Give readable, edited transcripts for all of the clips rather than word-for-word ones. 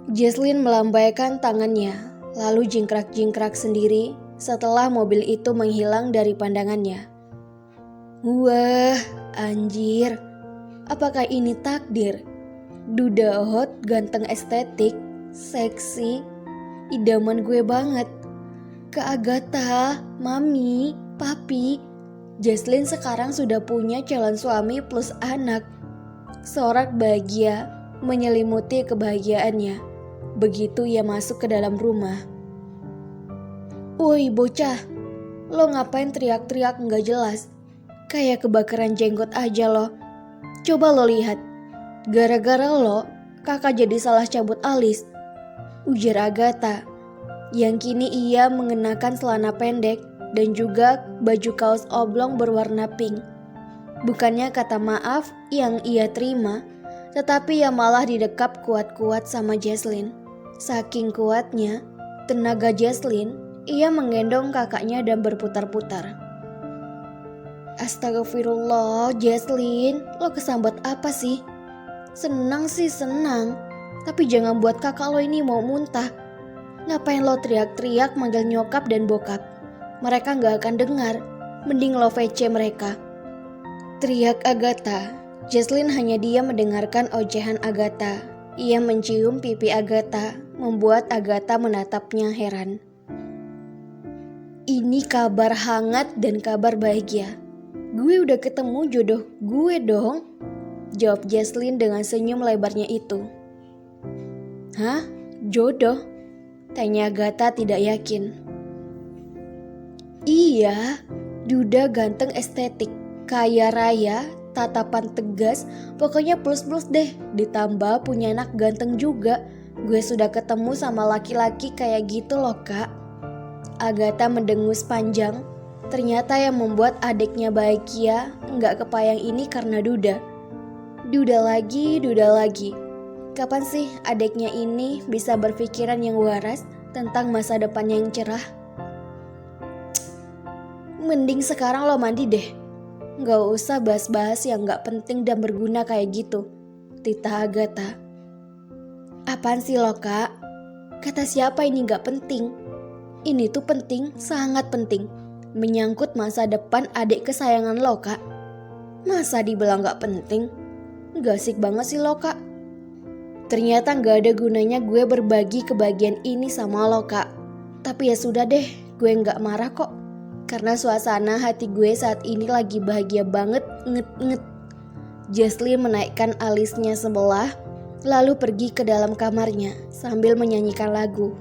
Jesslyn melambaikan tangannya, lalu jingkrak-jingkrak sendiri setelah mobil itu menghilang dari pandangannya. Wah, anjir. Apakah ini takdir? Duda hot, ganteng estetik, seksi, idaman gue banget. Kak Agatha, Mami, Papi, Jesslyn sekarang sudah punya calon suami plus anak. Sorak bahagia menyelimuti kebahagiaannya. Begitu ia masuk ke dalam rumah. Woi bocah, lo ngapain teriak-teriak nggak jelas? Kayak kebakaran jenggot aja lo. Coba lo lihat, gara-gara lo, kakak jadi salah cabut alis. Ujar Agatha, yang kini ia mengenakan celana pendek dan juga baju kaos oblong berwarna pink. Bukannya kata maaf yang ia terima, tetapi ia malah didekap kuat-kuat sama Jesslyn. Saking kuatnya tenaga Jesslyn, ia menggendong kakaknya dan berputar-putar. Astagfirullah, Jesslyn, lo kesambet apa sih? Senang sih senang, tapi jangan buat kakak lo ini mau muntah. Ngapain lo teriak-teriak manggil nyokap dan bokap? Mereka gak akan dengar, mending lo VC mereka. Teriak Agatha. Jesslyn hanya diam mendengarkan ocehan Agatha. Ia mencium pipi Agatha, membuat Agatha menatapnya heran. Ini kabar hangat dan kabar bahagia. Gue udah ketemu jodoh gue dong, jawab Jesslyn dengan senyum lebarnya itu. Hah? Jodoh? Tanya Agatha tidak yakin. Iya, duda ganteng estetik, kaya raya, tatapan tegas, pokoknya plus-plus deh. Ditambah punya anak ganteng juga. Gue sudah ketemu sama laki-laki kayak gitu loh kak. Agatha mendengus panjang. Ternyata yang membuat adiknya bahagia nggak kepayang ini karena duda. Duda lagi, duda lagi. Kapan sih adiknya ini bisa berpikiran yang waras tentang masa depannya yang cerah? Mending sekarang lo mandi deh. Gak usah bahas-bahas yang gak penting dan berguna kayak gitu, titah Agatha. Apaan sih lo kak? Kata siapa ini gak penting? Ini tuh penting, sangat penting. Menyangkut masa depan adik kesayangan lo kak. Masa dibilang gak penting? Gak asik banget sih lo kak. Ternyata gak ada gunanya gue berbagi kebahagiaan ini sama lo kak. Tapi ya sudah deh, gue gak marah kok. Karena suasana hati gue saat ini lagi bahagia banget, nget-nget. Jesslyn menaikkan alisnya sebelah, lalu pergi ke dalam kamarnya sambil menyanyikan lagu.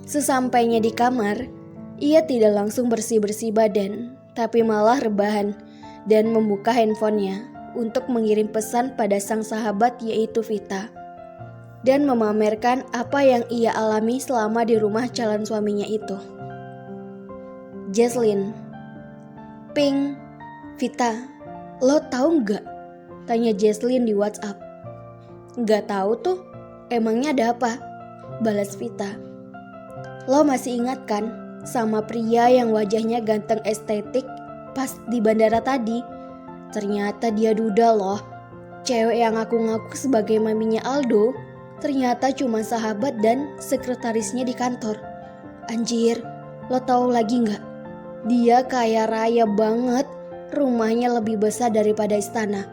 Sesampainya di kamar, ia tidak langsung bersih-bersih badan, tapi malah rebahan dan membuka handphonenya untuk mengirim pesan pada sang sahabat yaitu Vita. Dan memamerkan apa yang ia alami selama di rumah calon suaminya itu. Jesslyn, ping, Vita, lo tahu nggak? Tanya Jesslyn di WhatsApp. Nggak tahu tuh, emangnya ada apa? Balas Vita. Lo masih ingat kan sama pria yang wajahnya ganteng estetik pas di bandara tadi? Ternyata dia duda loh. Cewek yang aku ngaku sebagai maminya Aldo, ternyata cuma sahabat dan sekretarisnya di kantor. Anjir, lo tahu lagi nggak? Dia kaya raya banget, rumahnya lebih besar daripada istana.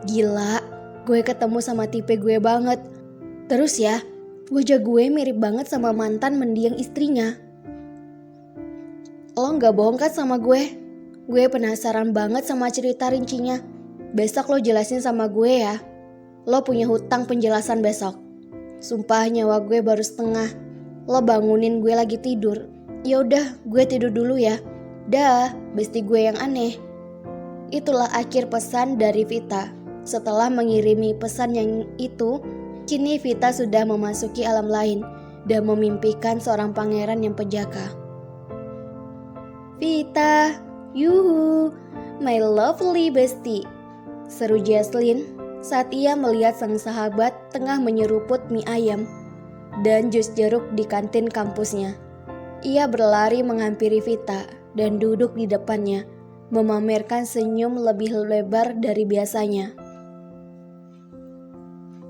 Gila, gue ketemu sama tipe gue banget. Terus ya, wajah gue mirip banget sama mantan mendiang istrinya. Lo gak bohong kan sama gue? Gue penasaran banget sama cerita rincinya. Besok lo jelasin sama gue ya. Lo punya hutang penjelasan besok. Sumpah nyawa gue baru setengah. Lo bangunin gue lagi tidur. Ya udah, gue tidur dulu ya. Dah, besti gue yang aneh. Itulah akhir pesan dari Vita. Setelah mengirimi pesan yang itu, kini Vita sudah memasuki alam lain dan memimpikan seorang pangeran yang pejaka. Vita, yuhu, my lovely bestie, seru Jesslyn saat ia melihat sang sahabat tengah menyeruput mie ayam dan jus jeruk di kantin kampusnya. Ia berlari menghampiri Vita dan duduk di depannya, memamerkan senyum lebih lebar dari biasanya.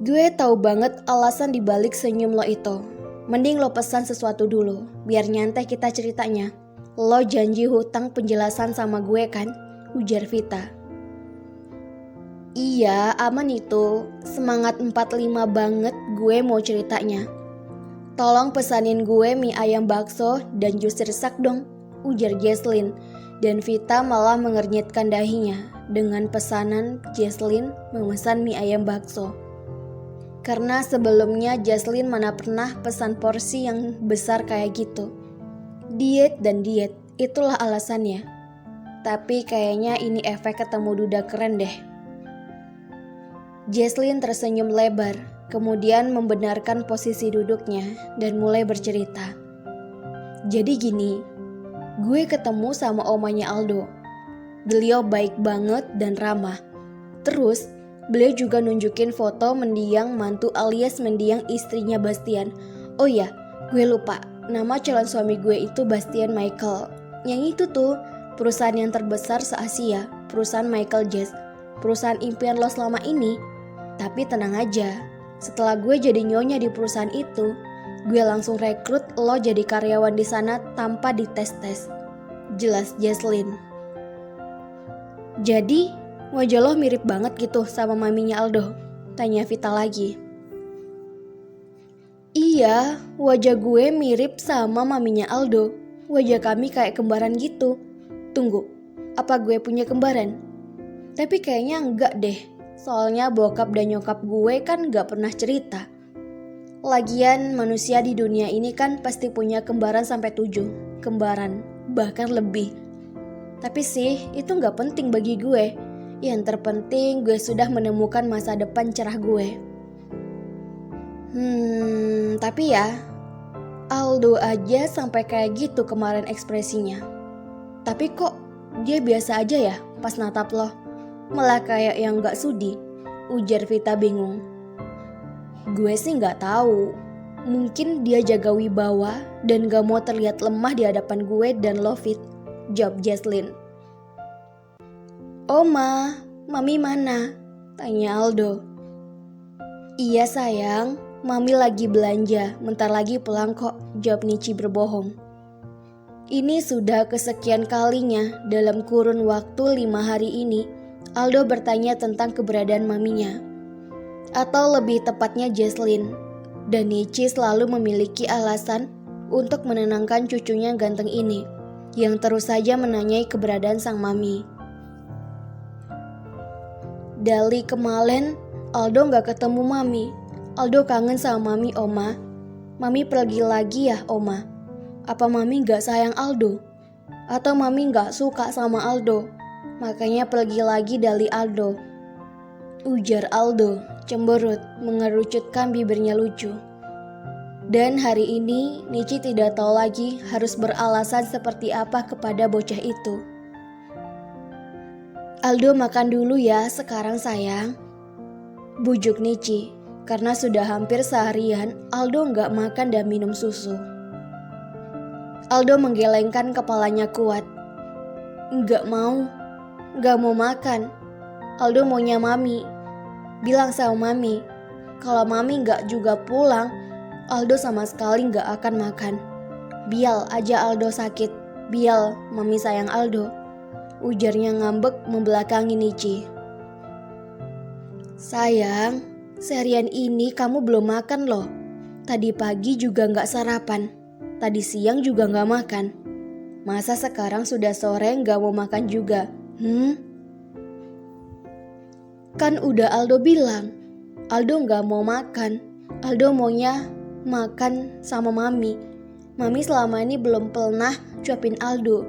Gue tahu banget alasan dibalik senyum lo itu. Mending lo pesan sesuatu dulu, biar nyantai kita ceritanya. Lo janji hutang penjelasan sama gue kan? Ujar Vita. Iya, aman itu. Semangat 45 banget gue mau ceritanya. Tolong pesanin gue mie ayam bakso dan jus sirsak dong, ujar Jesslyn. Dan Vita malah mengernyitkan dahinya dengan pesanan Jesslyn memesan mie ayam bakso. Karena sebelumnya Jesslyn mana pernah pesan porsi yang besar kayak gitu. Diet dan diet, itulah alasannya. Tapi kayaknya ini efek ketemu duda keren deh. Jesslyn tersenyum lebar, kemudian membenarkan posisi duduknya dan mulai bercerita. Jadi gini, gue ketemu sama omanya Aldo. Beliau baik banget dan ramah. Terus, beliau juga nunjukin foto mendiang mantu alias mendiang istrinya Bastian. Oh ya, gue lupa, nama calon suami gue itu Bastian Michael. Yang itu tuh, perusahaan yang terbesar se-Asia, perusahaan Michael Jazz, perusahaan impian lo selama ini. Tapi tenang aja, setelah gue jadi nyonya di perusahaan itu, gue langsung rekrut lo jadi karyawan di sana tanpa dites-tes. Jelas Jesslyn. Jadi, wajah lo mirip banget gitu sama maminya Aldo? Tanya Vita lagi. Iya, wajah gue mirip sama maminya Aldo. Wajah kami kayak kembaran gitu. Tunggu, apa gue punya kembaran? Tapi kayaknya enggak deh. Soalnya bokap dan nyokap gue kan gak pernah cerita. Lagian manusia di dunia ini kan pasti punya kembaran sampai 7. Kembaran, bahkan lebih. Tapi sih, itu gak penting bagi gue. Yang terpenting gue sudah menemukan masa depan cerah gue. Tapi ya, Aldo aja sampai kayak gitu kemarin ekspresinya. Tapi kok dia biasa aja ya pas natap lo? Malah kayak yang gak sudi, ujar Vita bingung. Gue sih gak tahu. Mungkin dia jaga wibawa dan gak mau terlihat lemah di hadapan gue dan lo, Fit, jawab Jesslyn. Oma, mami mana? Tanya Aldo. Iya sayang, mami lagi belanja, bentar lagi pulang kok, jawab Nici berbohong. Ini sudah kesekian kalinya dalam kurun waktu 5 hari ini Aldo bertanya tentang keberadaan maminya, atau lebih tepatnya Jesslyn, dan Nici selalu memiliki alasan untuk menenangkan cucunya ganteng ini, yang terus saja menanyai keberadaan sang mami. Dari kemarin, Aldo gak ketemu mami. Aldo kangen sama mami, Oma. Mami pergi lagi ya, Oma? Apa mami gak sayang Aldo? Atau mami gak suka sama Aldo? Makanya pergi lagi dari Aldo, ujar Aldo, cemberut, mengerucutkan bibirnya lucu. Dan hari ini, Nici tidak tahu lagi harus beralasan seperti apa kepada bocah itu. Aldo makan dulu ya sekarang sayang, bujuk Nici, karena sudah hampir seharian Aldo gak makan dan minum susu. Aldo menggelengkan kepalanya kuat. Gak mau makan. Aldo maunya mami. Bilang sama mami, kalau mami gak juga pulang, Aldo sama sekali gak akan makan. Bial aja Aldo sakit, bial mami sayang Aldo, ujarnya ngambek membelakangi Nici. Sayang, seharian ini kamu belum makan loh. Tadi pagi juga gak sarapan, tadi siang juga gak makan. Masa sekarang sudah sore gak mau makan juga? Kan udah Aldo bilang, Aldo gak mau makan. Aldo maunya makan sama mami. Mami selama ini belum pernah cuapin Aldo.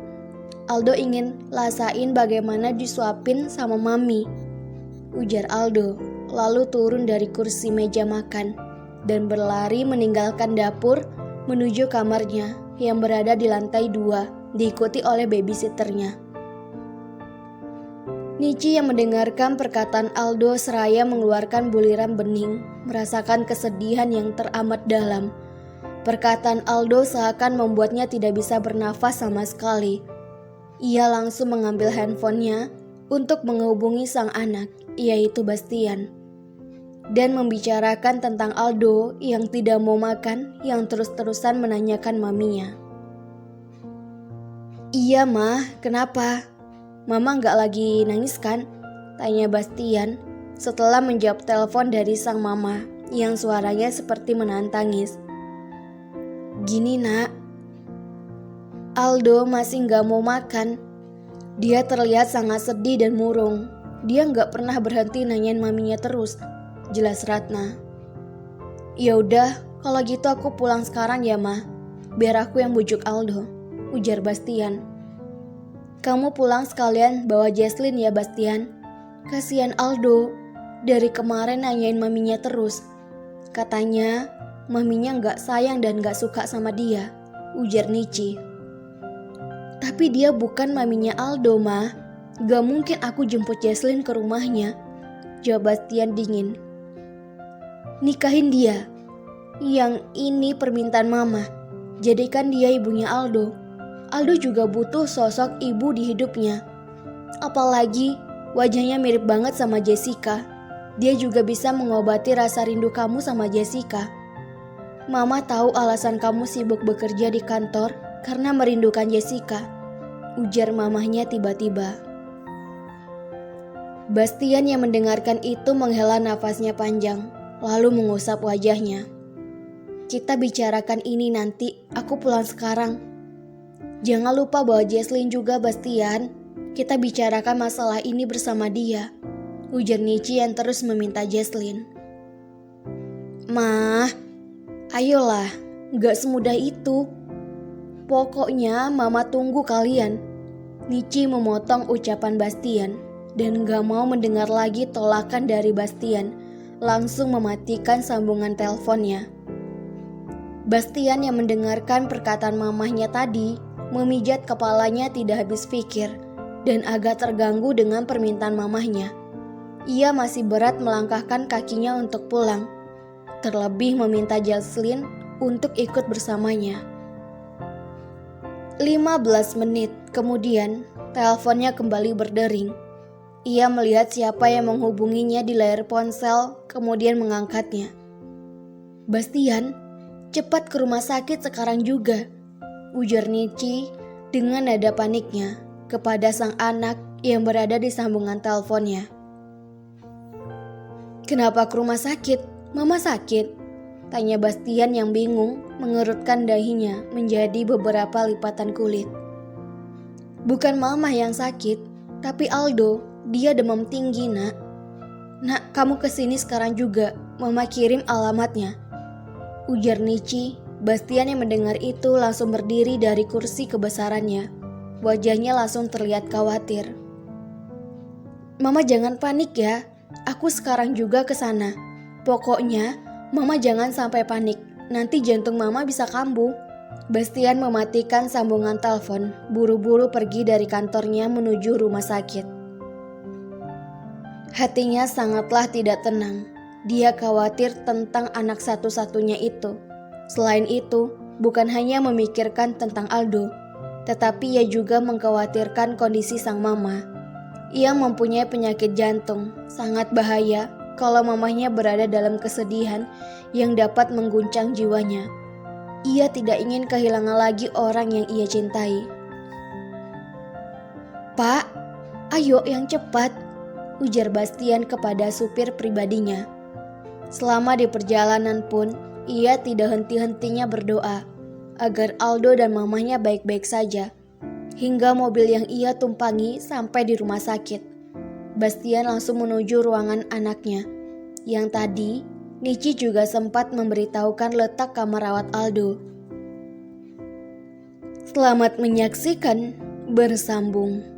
Aldo ingin rasain bagaimana disuapin sama mami, ujar Aldo, lalu turun dari kursi meja makan dan berlari meninggalkan dapur menuju kamarnya yang berada di lantai 2, diikuti oleh babysitternya. Nici yang mendengarkan perkataan Aldo seraya mengeluarkan buliran bening, merasakan kesedihan yang teramat dalam. Perkataan Aldo seakan membuatnya tidak bisa bernafas sama sekali. Ia langsung mengambil handphonenya untuk menghubungi sang anak, yaitu Bastian. dan membicarakan tentang Aldo yang tidak mau makan yang terus-terusan menanyakan maminya. "Iya mah, kenapa? Mama nggak lagi nangis kan?" tanya Bastian setelah menjawab telepon dari sang mama yang suaranya seperti menahan tangis. "Gini nak, Aldo masih nggak mau makan. Dia terlihat sangat sedih dan murung. Dia nggak pernah berhenti nanyain maminya terus," jelas Ratna. "Ya udah, kalau gitu aku pulang sekarang ya mah. Biar aku yang bujuk Aldo," ujar Bastian. "Kamu pulang sekalian bawa Jesslyn ya Bastian. Kasihan Aldo, dari kemarin nanyain maminya terus. Katanya maminya nggak sayang dan nggak suka sama dia," ujar Nici. "Tapi dia bukan maminya Aldo mah. Gak mungkin aku jemput Jesslyn ke rumahnya," jawab Bastian dingin. "Nikahin dia. Yang ini permintaan mama. Jadikan dia ibunya Aldo. Aldo juga butuh sosok ibu di hidupnya. Apalagi wajahnya mirip banget sama Jessica. Dia juga bisa mengobati rasa rindu kamu sama Jessica. Mama tahu alasan kamu sibuk bekerja di kantor karena merindukan Jessica," ujar mamahnya tiba-tiba. Bastian yang mendengarkan itu menghela nafasnya panjang, lalu mengusap wajahnya. "Kita bicarakan ini nanti, aku pulang sekarang. Jangan lupa bawa Jesslyn juga Bastian. Kita bicarakan masalah ini bersama dia," ujar Nici yang terus meminta Jesslyn. "Mah, ayolah, gak semudah itu. Pokoknya mama tunggu kalian," Nici memotong ucapan Bastian dan gak mau mendengar lagi tolakan dari Bastian, langsung mematikan sambungan teleponnya. Bastian yang mendengarkan perkataan mamahnya tadi, memijat kepalanya tidak habis pikir dan agak terganggu dengan permintaan mamahnya. Ia masih berat melangkahkan kakinya untuk pulang, terlebih meminta Jesslyn untuk ikut bersamanya. 15 menit kemudian, teleponnya kembali berdering. Ia melihat siapa yang menghubunginya di layar ponsel, kemudian mengangkatnya. "Bastian, cepat ke rumah sakit sekarang juga," ujar Nici dengan nada paniknya kepada sang anak yang berada di sambungan teleponnya. "Kenapa ke rumah sakit? Mama sakit?" tanya Bastian yang bingung mengerutkan dahinya menjadi beberapa lipatan kulit. "Bukan mama yang sakit, tapi Aldo. Dia demam tinggi, nak. Nak, kamu kesini sekarang juga. Mama kirim alamatnya," ujar Nici. Bastian yang mendengar itu langsung berdiri dari kursi kebesarannya. Wajahnya langsung terlihat khawatir. "Mama jangan panik ya. Aku sekarang juga ke sana. Pokoknya Mama jangan sampai panik. Nanti jantung Mama bisa kambuh." Bastian mematikan sambungan telepon, buru-buru pergi dari kantornya menuju rumah sakit. Hatinya sangatlah tidak tenang. Dia khawatir tentang anak satu-satunya itu. Selain itu, bukan hanya memikirkan tentang Aldo, tetapi ia juga mengkhawatirkan kondisi sang mama. Ia mempunyai penyakit jantung, sangat bahaya kalau mamahnya berada dalam kesedihan yang dapat mengguncang jiwanya. Ia tidak ingin kehilangan lagi orang yang ia cintai. "Pak, ayo yang cepat," ujar Bastian kepada supir pribadinya. Selama di perjalanan pun, ia tidak henti-hentinya berdoa agar Aldo dan mamahnya baik-baik saja. Hingga mobil yang ia tumpangi sampai di rumah sakit, Bastian langsung menuju ruangan anaknya. Yang tadi, Nici juga sempat memberitahukan letak kamar rawat Aldo. Selamat menyaksikan, bersambung.